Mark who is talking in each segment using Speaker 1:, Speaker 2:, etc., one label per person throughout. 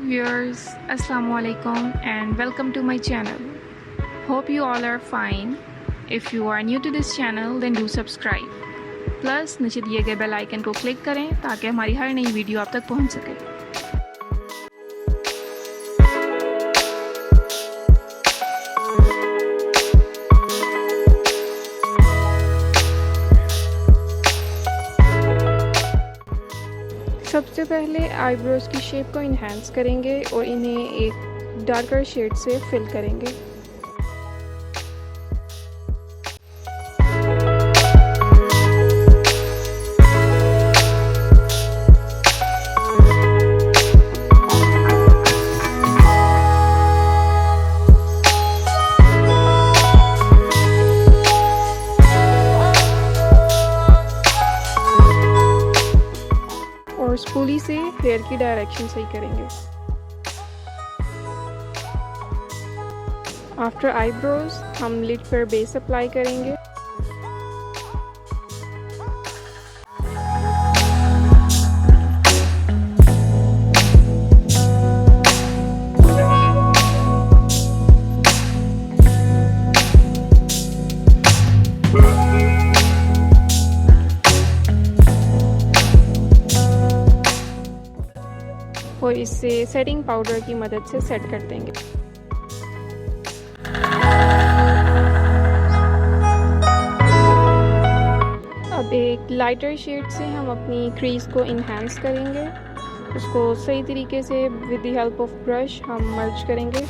Speaker 1: viewers, Assalamu alaikum and welcome to my channel. Hope you all are fine. If you are new to this channel then do subscribe. Plus नीचे दिए गए bell icon को click करें ताकि हमारी हर नई video आप तक पहुंच सके। सबसे पहले आईब्रोज़ की शेप को इन्हेंस करेंगे और इन्हें एक डार्कर शेड से फिल करेंगे। और स्पूली से हेयर की डायरेक्शन सही करेंगे। आफ्टर आईब्रोज हम लिड पर बेस अप्लाई करेंगे। और इसे सेटिंग पाउडर की मदद से सेट कर देंगे। अब एक लाइटर शेड से हम अपनी क्रीज को इन्हेंस करेंगे। उसको सही तरीके से with the help of brush हम मर्ज करेंगे।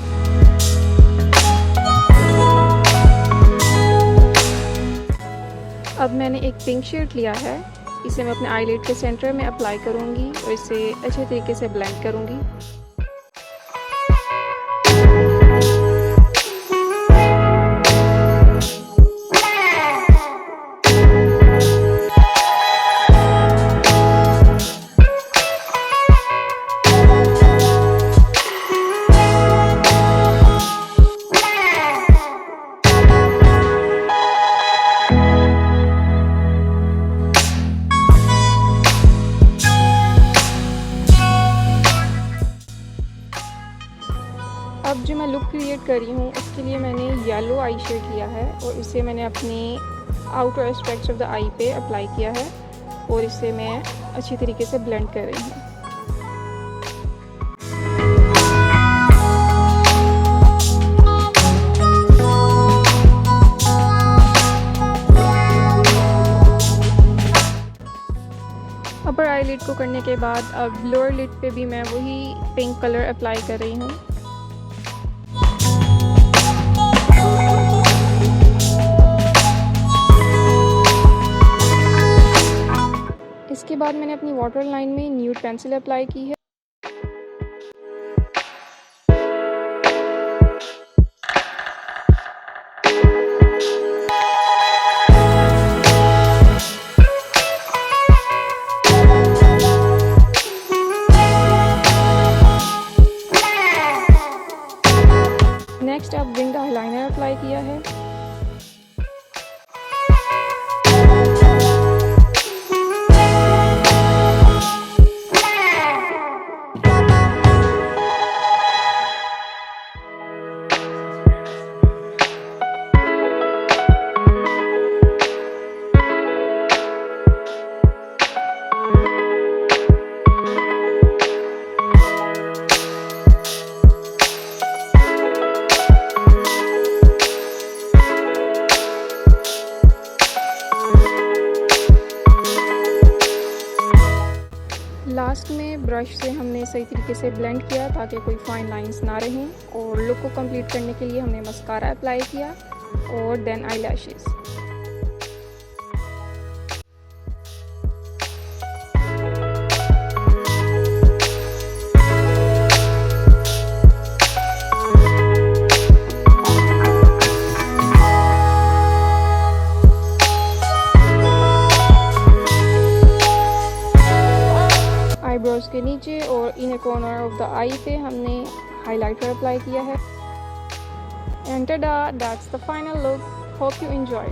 Speaker 1: अब मैंने एक पिंक शेड लिया है, इसे मैं अपने आईलिड के सेंटर में अप्लाई करूंगी और इसे अच्छे तरीके से ब्लेंड करूंगी। अब जो मैं लुक क्रिएट कर रही हूँ उसके लिए मैंने येलो आई शेड लिया है और इसे मैंने अपने आउटर एस्पेक्ट्स ऑफ द आई पे अप्लाई किया है और इसे मैं अच्छी तरीके से ब्लेंड कर रही हूँ। अपर आईलिड को करने के बाद अब लोअर लिड पे भी मैं वही पिंक कलर अप्लाई कर रही हूँ। इसके बाद मैंने अपनी वाटर लाइन में न्यूड पेंसिल अप्लाई की है। नेक्स्ट अब विंग आईलाइनर अप्लाई किया है। लास्ट में ब्रश से हमने सही तरीके से ब्लेंड किया ताकि कोई फाइन लाइंस ना रहें और लुक को कंप्लीट करने के लिए हमने मस्कारा अप्लाई किया और देन आईलैशेस। आईब्रोज के नीचे और इनर कॉर्नर ऑफ द आई पे हमने हाइलाइटर अप्लाई किया है। And that's the final look. Hope you enjoy.